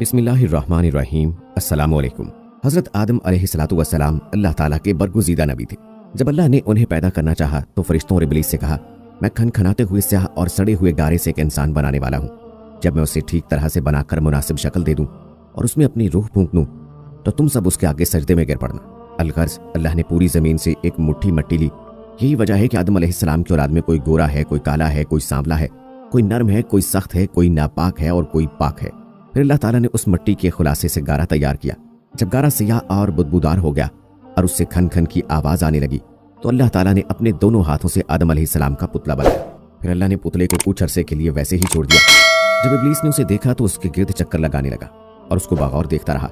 बिस्मिल्लाहिर्रहमानिर्रहीम। अस्सलामु अलैकुम। हज़रत आदम अलैहिस्सलाम अल्लाह ताला के बरगुज़ीदा नबी थे। जब अल्लाह ने उन्हें पैदा करना चाहा तो फरिश्तों और इब्लीस से कहा, मैं खनखनाते हुए स्याह और सड़े हुए गारे से एक इंसान बनाने वाला हूँ। जब मैं उसे ठीक तरह से बनाकर मुनासिब शक्ल दे दूँ और उसमें अपनी रूह फूंक दूँ तो तुम सब उसके आगे सजदे में गिर पड़ना। अलगर्ज़ अल्लाह ने पूरी ज़मीन से एक मुट्ठी मट्टी ली। यही वजह है कि आदम अलैहिस्सलाम की औलाद में कोई गोरा है, कोई काला है, कोई सांवला है, कोई नरम है, कोई सख्त है, कोई नापाक है और कोई पाक है। फिर अल्लाह ताला ने उस मिट्टी के खुलासे से गारा तैयार किया। जब गारा सियाह और बुदबूदार हो गया और उससे खन खन की आवाज़ आने लगी तो अल्लाह ताला ने अपने दोनों हाथों से आदम अलैहिस्सलाम का पुतला बनाया। फिर अल्लाह ने पुतले को कुछ अरसे के लिए वैसे ही छोड़ दिया। जब इब्लीस ने उसे देखा तो उसके गिर्द चक्कर लगाने लगा और उसको बगौर देखता रहा।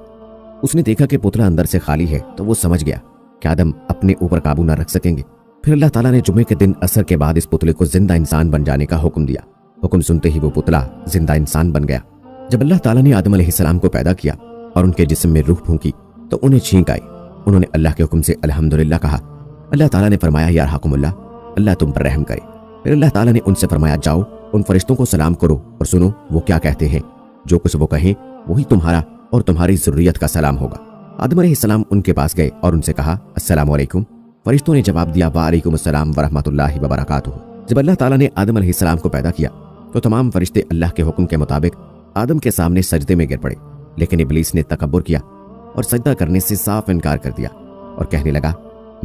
उसने देखा कि पुतला अंदर से खाली है तो वो समझ गया कि आदम अपने ऊपर काबू न रख सकेंगे। फिर अल्लाह ताला ने जुमे के दिन असर के बाद इस पुतले को जिंदा इंसान बन जाने का हुक्म दिया। हुक्म सुनते ही वो पुतला जिंदा इंसान बन गया। जब अल्लाह ताला ने आदम अलैहिस्सलाम को पैदा किया और उनके जिस्म में रूह फूंकी तो उन्हें छींक आई। उन्होंने अल्लाह के हुक्म से अल्हम्दुलिल्लाह कहा। अल्लाह ताला ने फरमाया, या रहमुल्लाह, अल्लाह तुम पर रहम करे। फिर अल्लाह ताला ने उनसे फरमाया, जाओ उन फरिश्तों को सलाम करो और सुनो वो क्या कहते हैं। जो कुछ वो कहें वही तुम्हारा और तुम्हारी ज़ुर्रियत का सलाम होगा। आदम अलैहिस्सलाम उनके पास गए और उनसे कहा, अस्सलामु अलैकुम। फरिश्तों ने जवाब दिया, वालेकुम अस्सलाम व रहमतुल्लाहि व बरकातुहू। जब अल्लाह ताला ने आदम अलैहिस्सलाम को पैदा किया तो तमाम फरिश्ते अल्लाह के हुक्म के मुताबिक आदम के सामने सजदे में गिर पड़े, लेकिन इब्लीस ने तकब्बुर किया और सजदा करने से साफ इनकार कर दिया और कहने लगा,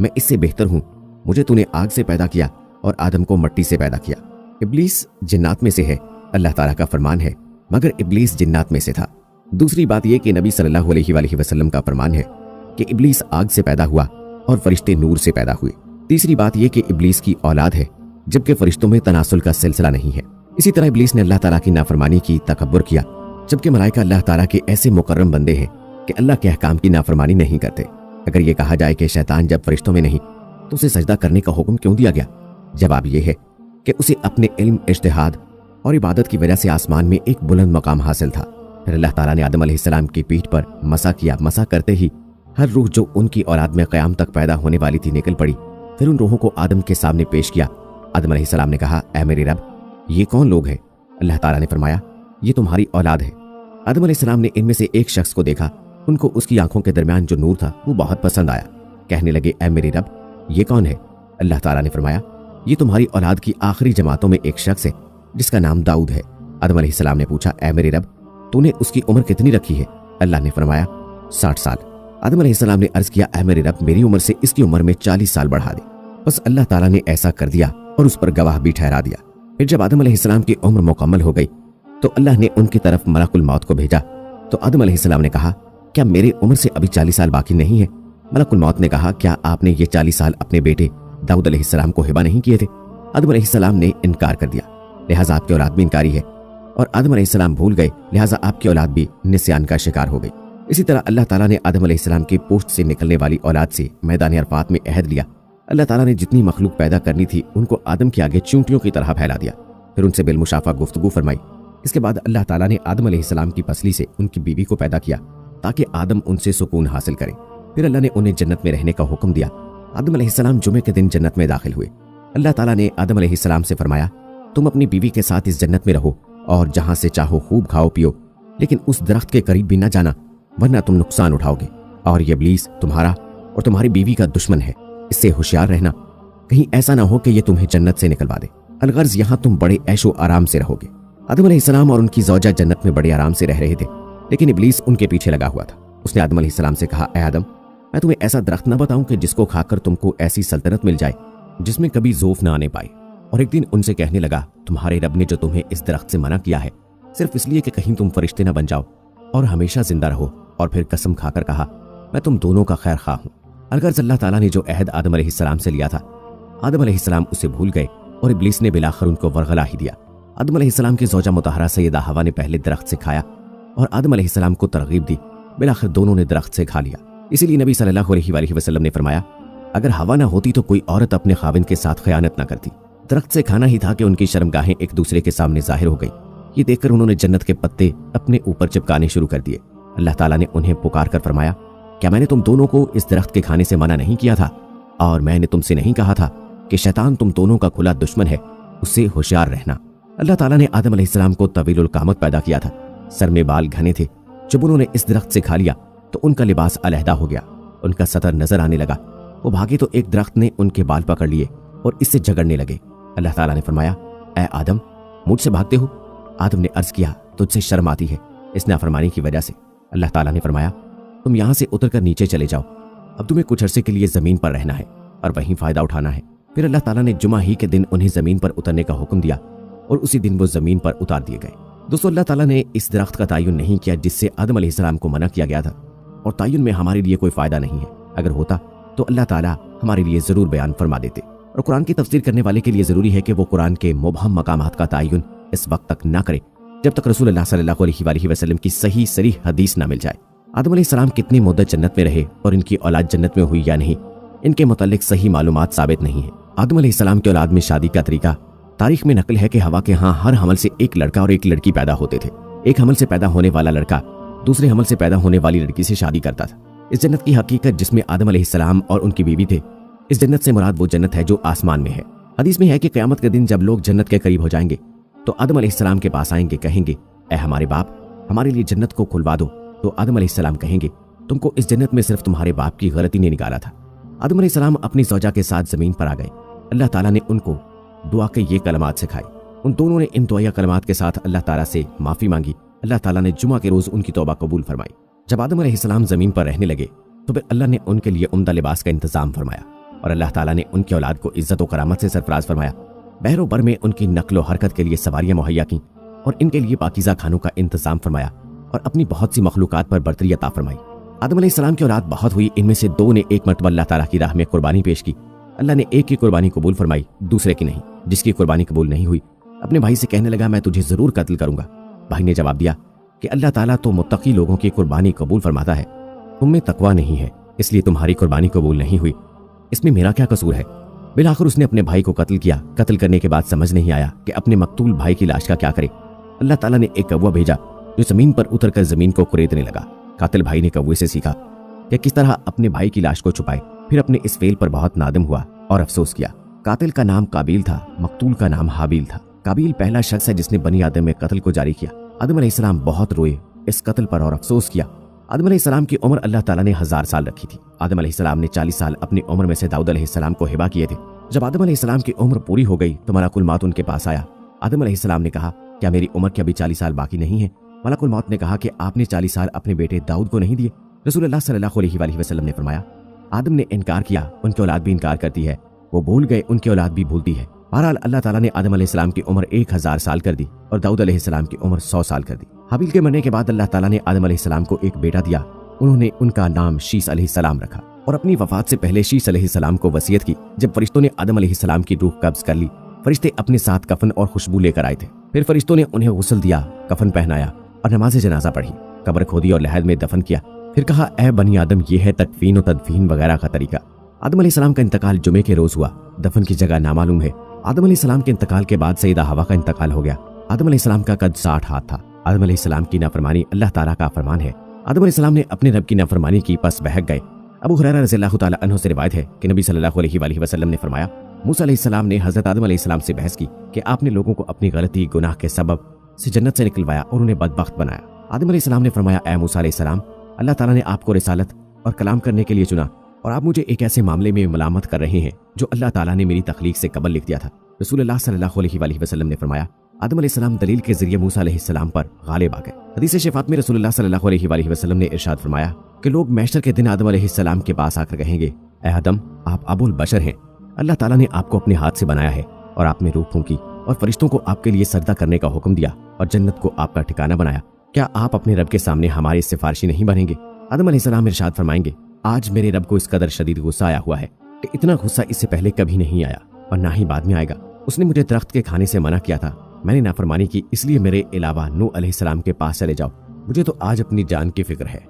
मैं इससे बेहतर हूँ, मुझे तूने आग से पैदा किया और आदम को मिट्टी से पैदा किया। इब्लीस जिन्नात में से है, अल्लाह ताला का फरमान है, मगर इब्लीस जिन्नात में से था। दूसरी बात यह कि नबी सल्लल्लाहु अलैहि वसल्लम का फरमान है कि इब्लीस आग से पैदा हुआ और फरिश्ते नूर से पैदा हुए। तीसरी बात यह कि इब्लीस की औलाद है जबकि फरिश्तों में तनासुल का सिलसिला नहीं है। इसी तरह इब्लीस ने अल्लाह ताला की नाफरमानी की, तकब्बुर किया, जबकि मलाइका अल्लाह ताला के ऐसे मुकर्रम बंदे हैं कि अल्लाह के अहकाम की नाफरमानी नहीं करते। अगर ये कहा जाए कि शैतान जब फरिश्तों में नहीं तो उसे सजदा करने का हुक्म क्यों दिया गया? जवाब यह है कि उसे अपने इल्म, इज्तिहाद और इबादत की वजह से आसमान में एक बुलंद मकाम हासिल था। फिर अल्लाह ताला ने आदम अलैहिस्सलाम की पीठ पर मसा किया। मसा करते ही हर रूह जो उनकी औलाद में क़याम तक पैदा होने वाली थी निकल पड़ी। फिर उन रूहों को आदम के सामने पेश किया। आदम अलैहिस्सलाम ने कहा, ऐ मेरे रब, ये कौन लोग हैं? अल्लाह ताला ने फरमाया, ये तुम्हारी औलाद है। आदम अलैहिस्सलाम ने इनमें से एक शख्स को देखा। उनको उसकी आंखों के दरमियान जो नूर था वो बहुत पसंद आया। कहने लगे, ऐ मेरे रब, ये कौन है? अल्लाह ताला ने फरमाया, ये तुम्हारी औलाद की आखिरी जमातों में एक शख्स है जिसका नाम दाऊद है। आदम अलैहिस्सलाम ने पूछा, ऐ मेरे रब, तूने उसकी उम्र कितनी रखी है? अल्लाह ने फरमाया, 60 साल। आदम अलैहिस्सलाम ने अर्ज किया, ऐ मेरे रब, मेरी उम्र से इसकी उम्र में 40 साल बढ़ा दे। बस अल्लाह ताला ने ऐसा कर दिया और उस पर गवाह भी ठहरा दिया। फिर जब आदम अलैहिस्सलाम की उम्र मुकम्मल हो गई तो अल्लाह ने उनकी तरफ मलकुल मौत को भेजा। तो आदम अलैहिस्सलाम ने कहा, क्या मेरी उम्र से अभी 40 साल बाकी नहीं है? मलकुल मौत ने कहा, क्या आपने ये 40 साल अपने बेटे दाऊद अलैहिस्सलाम को हिबा नहीं किए थे? आदम अलैहिस्सलाम ने इनकार कर दिया, लिहाजा आपकी औलाद भी इनकारी है। और आदम अलैहिस्सलाम भूल गए, लिहाजा आपकी औलाद भी निस्यान का शिकार हो गई। इसी तरह अल्लाह ताला ने आदम अलैहिस्सलाम की पोस्ट से निकलने वाली औलाद से मैदान अरफात में अहद लिया। अल्लाह ताला ने जितनी मखलूक पैदा करनी थी उनको आदम के आगे चूंटियों की तरह फैला दिया। फिर उनसे बिलमुशाफा गुफ्तगू फरमाई। इसके बाद अल्लाह ताला ने आदम अलैहिस्सलाम की पसली से उनकी बीवी को पैदा किया ताकि आदम उनसे सुकून हासिल करे। फिर अल्लाह ने उन्हें जन्नत में रहने का हुक्म दिया। आदम अलैहिस्सलाम जुमे के दिन जन्नत में दाखिल हुए। अल्लाह ताला ने आदम अलैहिस्सलाम से फरमाया, तुम अपनी बीवी के साथ इस जन्नत में रहो और जहां से चाहो खूब खाओ पियो, लेकिन उस दरख्त के करीब भी न जाना वरना तुम नुकसान उठाओगे। और ये इब्लीस तुम्हारा और तुम्हारी बीवी का दुश्मन है, इससे होशियार रहना, कहीं ऐसा ना हो कि ये तुम्हें जन्नत से निकलवा दे। अलगर्ज यहाँ तुम बड़े ऐशो आराम से रहोगे। आदम अलैहिस्सलाम और उनकी ज़ौजा जन्नत में बड़े आराम से रह रहे थे, लेकिन इब्लीस उनके पीछे लगा हुआ था। उसने आदम अलैहिस्सलाम से कहा, ऐ आदम, मैं तुम्हें ऐसा दरख्त न बताऊं कि जिसको खाकर तुमको ऐसी सल्तनत मिल जाए जिसमें कभी ज़ौफ न आने पाए। और एक दिन उनसे कहने लगा, तुम्हारे रब ने जो तुम्हें इस दरख्त से मना किया है सिर्फ इसलिए कि कहीं तुम फरिश्ते न बन जाओ और हमेशा जिंदा रहो। और फिर कसम खाकर कहा, मैं तुम दोनों का खैर खा हूँ। अलगर्ज अल्लाह ताला ने जो अहद आदम अलैहिस्सलाम से लिया था आदम अलैहिस्सलाम उसे भूल गए और इब्लीस ने बिलाखिर उनको वरगला ही दिया। आदम अलैहिस्सलाम की ज़ौजा मुतहरा सैयदा हवा ने पहले दरख्त से खाया और आदम अलैहिस्सलाम को तरगीब दी। बिलाखिर दोनों ने दरख्त से खा लिया। इसीलिए नबी सल्लल्लाहु अलैहि वसल्लम ने फरमाया, अगर हवा ना होती तो कोई औरत अपने खाविंद के साथ खयानत ना करती। दरख्त से खाना ही था कि उनकी शर्मगाहें एक दूसरे के सामने जाहिर हो गई। ये देखकर उन्होंने जन्नत के पत्ते अपने ऊपर चिपकाने शुरू कर दिए। अल्लाह ताला ने उन्हें पुकार कर फरमाया, क्या मैंने तुम दोनों को इस दरख्त के खाने से मना नहीं किया था? और मैंने तुमसे नहीं कहा था कि शैतान तुम दोनों का खुला दुश्मन है, उससे होशियार रहना। अल्लाह ताला ने आदम अलैहिस्सलाम को तवीलुल कामत पैदा किया था। सर में बाल घने थे जब उन्होंने इस दरख्त से खा लिया तो उनका लिबास अलहदा हो गया, उनका सतर नजर आने लगा। वो भागे तो एक दरख्त ने उनके बाल पकड़ लिए और इससे झगड़ने लगे। अल्लाह ताला ने फरमाया, ऐ आदम, मुझसे भागते हो? आदम ने अर्ज किया, तुझसे शर्म आती है इस नाफरमानी की वजह से। अल्लाह ताला ने फरमाया, तुम यहाँ से उतर कर नीचे चले जाओ, अब तुम्हें कुछ अरसे के लिए जमीन पर रहना है और वहीं फायदा उठाना है। फिर अल्लाह ताला ने जुमा ही के दिन उन्हें जमीन पर उतरने का हुक्म दिया और उसी दिन वो जमीन पर उतार दिए गए। दोस्तों, अल्लाह ताला ने इस दरख्त का तायुन नहीं किया जिससे आदम अलैहिस्सलाम को मना किया गया था, और तायुन में हमारे लिए कोई फायदा नहीं है। अगर होता तो अल्लाह ताला हमारे लिए जरूर बयान फरमा देते। और कुरान की तफसीर करने वाले के लिए जरूरी है कि वो कुरान के मुबहम मकामात का तायुन इस वक्त तक ना करे जब तक रसूलुल्लाह सल्लल्लाहु अलैहि वसल्लम की सही सरीह हदीस ना मिल जाए। आदम अलैहिस्सलाम कितनी मुद्दत जन्नत में रहे और इनकी औलाद जन्नत में हुई या नहीं, इनके मुतालिक सही मालूमात साबित नहीं है। आदम अलैहिस्सलाम की औलाद में शादी का तरीका तारीख में नकल है कि हवा के यहाँ हर हमल से एक लड़का और एक लड़की पैदा होते थे। एक हमल से पैदा होने वाला लड़का दूसरे हमल से पैदा होने वाली लड़की से शादी करता था। इस जन्नत की हकीकत जिसमें आदम अलैहिस्सलाम और उनकी बीवी थे, इस जन्नत से मुराद वो जन्नत है जो आसमान में है। हदीस में है कि क़यामत के दिन जब लोग जन्नत के करीब हो जाएंगे तो आदम अलैहिस्सलाम के पास आएंगे, कहेंगे, ऐ हमारे बाप, हमारे लिए जन्नत को खुलवा दो। तो आदम अलैहिस्सलाम कहेंगे, तुमको इस जन्नत में सिर्फ तुम्हारे बाप की गलती ने निकाला था। आदम अलैहिस्सलाम अपनी ज़ौजा के साथ जमीन पर आ गए। अल्लाह ताला ने उनको दुआ के ये कलमात सिखाए। उन दोनों ने इन दुआ कलमात के साथ अल्लाह ताला से माफ़ी मांगी। अल्लाह ताला ने जुमा के रोज़ उनकी तौबा कबूल फरमाई। जब आदम अलैहिस्सलाम जमीन पर रहने लगे तो फिर अल्लाह ने उनके लिए उम्दा लिबास का इंतजाम फरमाया और अल्लाह ताला ने उनकी औलाद को इज्जत और करामत से सरफराज फरमाया। बहरो बर में उनकी नक्लो हरकत के लिए सवारियां मुहैया की और इनके लिए पाकीज़ा खानों का इंतजाम फरमाया और अपनी बहुत सी मखलूकात पर बर्तरी अता फरमाई। आदम अलैहिस्सलाम की औलाद बहुत हुई। इनमें से दो ने एक मरतबा अल्लाह ताला की राह में कुर्बानी पेश की। अल्लाह ने एक की कुर्बानी कबूल फरमाई, दूसरे की नहीं। जिसकी कुर्बानी कबूल नहीं हुई अपने भाई से कहने लगा, मैं तुझे जरूर कत्ल करूंगा। भाई ने जवाब दिया कि अल्लाह ताला तो मुत्तकी लोगों की कुर्बानी कबूल फरमाता है, तुम में तकवा नहीं है, इसलिए तुम्हारी कुर्बानी कबूल नहीं हुई। इसमें मेरा क्या कसूर है? बिलाखिर उसने अपने भाई को कत्ल किया। कत्ल करने के बाद समझ नहीं आया कि अपने मकतूल भाई की लाश का क्या करे। अल्लाह ताला ने एक कौवा भेजा जो जमीन पर उतरकर जमीन को कुरेदने लगा। कातिल भाई ने कौवे से सीखा कि किस तरह अपने भाई की लाश को छुपाए। फिर अपने इस फेल पर बहुत नादम हुआ और अफसोस किया। कातिल का नाम काबिल था, मकतूल का नाम हाबिल था। काबिल पहला शख्स है जिसने बनी आदम में कत्ल को जारी किया। आदम अलैहिस्सलाम बहुत रोए इस कत्ल पर और अफसोस किया। आदम अलैहिस्सलाम की उम्र अल्लाह ताला ने 1000 साल रखी थी। आदम अलैहिस्सलाम ने 40 साल अपनी उम्र में से दाऊद अलैहिस्सलाम को हिबा किए थे। जब आदम अलैहिस्सलाम की उम्र पूरी हो गई तो मलकुल मौत उनके पास आया। आदम अलैहिस्सलाम ने कहा, क्या मेरी उम्र के अभी 40 साल बाकी नहीं है? मलकुल मौत ने कहा कि आपने 40 साल अपने बेटे दाऊद को नहीं दिए? रसूलुल्लाह सल्लल्लाहु अलैहि वसल्लम ने फरमाया, आदम ने इनकार किया, उनकी औलाद भी इनकार करती है। वो भूल गए, उनकी औलाद भी भूलती है। बहरहाल अल्लाह ताला ने आदम अलैहिस्सलाम की उम्र 1000 साल कर दी और दाऊद अलैहिस्सलाम की उम्र 100 साल कर दी। हाबिल के मरने के बाद अल्लाह ताला ने आदम अलैहिस्सलाम को एक बेटा दिया। उन्होंने उनका नाम शीस अलैहिस्सलाम रखा और अपनी वफात से पहले शीस अलैहिस्सलाम को वसीयत की। जब फरिश्तों ने आदम अलैहिस्सलाम की रूह कब्ज कर ली, फरिश्ते अपने साथ कफन और खुशबू लेकर आए थे। फिर फरिश्तों ने उन्हें गुस्ल दिया, कफन पहनाया और नमाज जनाजा पढ़ी, कब्र खोदी और लहद में दफन किया। फिर कहा, ऐ बनी आदम, ये है तकफीन और तदफीन वगैरह का तरीका। आदम अलैहिस्सलाम का इंतकाल जुमे के रोज हुआ। दफन की जगह नामालूम है। आदम अलैहिस्सलाम के इंतकाल के बाद सईदा हवा का इंतकाल हो गया। आदम अलैहिस्सलाम का कद 60 हाथ था। आदम अलैहिस्सलाम की नाफरमानी अल्लाह ताला का फरमान है। आदम अलैहिस्सलाम ने अपने रब की नाफरमानी की, पस बहक गए। अबू हुरैरा रज़ियल्लाहु ताला अन्हु से रिवायत है कि नबी सल्लल्लाहु अलैहि वसल्लम ने फरमाया, मूसा अलैहिस्सलाम ने हजरत आदम अलैहिस्सलाम से बहस की कि आपने लोगों को अपनी गलती गुनाह के सबब से जन्नत से निकलवाया और उन्हें बदबख्त बनाया। आदम अलैहिस्सलाम ने फरमाया, ऐ मूसा अलैहिस्सलाम, अल्लाह ताला ने आपको रिसालत और कलाम करने के लिए चुना और आप मुझे एक ऐसे मामले में मलामत कर रहे हैं जो अल्लाह ताला ने मेरी तख्लीक से कबल लिख दिया था। रसूलुल्लाह सल्लल्लाहु अलैहि वसल्लम ने फरमाया, आदम अलैहिस्सलाम दलील के जरिए मूसा अलैहिस्सलाम पर गालिब आ गए। हदीस शिफात में रसूलुल्लाह सल्लल्लाहु अलैहि वसल्लम ने इरशाद फरमाया कि लोग महशर के दिन आदम अलैहिस्सलाम के पास आकर कहेंगे, ऐ आदम, आप अबुल बशर हैं। अल्लाह ताला ने आपको अपने हाथ से बनाया है और आप में रूह फूंकी और फरिश्तों को आपके लिए सजदा करने का हुक्म दिया और जन्नत को आपका ठिकाना बनाया। क्या आप अपने रब के सामने हमारे सिफारिशी नहीं बनेंगे? आदम अलैहिस्सलाम इरशाद फरमाएंगे, आज मेरे रब को इस कदर शदीद गुस्सा आया हुआ है कि इतना गुस्सा इससे पहले कभी नहीं आया और ना ही बाद में आएगा। उसने मुझे दरख्त के खाने से मना किया था, मैंने नाफरमानी की, इसलिए मेरे अलावा नूह अलैहिस्सलाम के पास चले जाओ। मुझे तो आज अपनी जान की फिक्र है।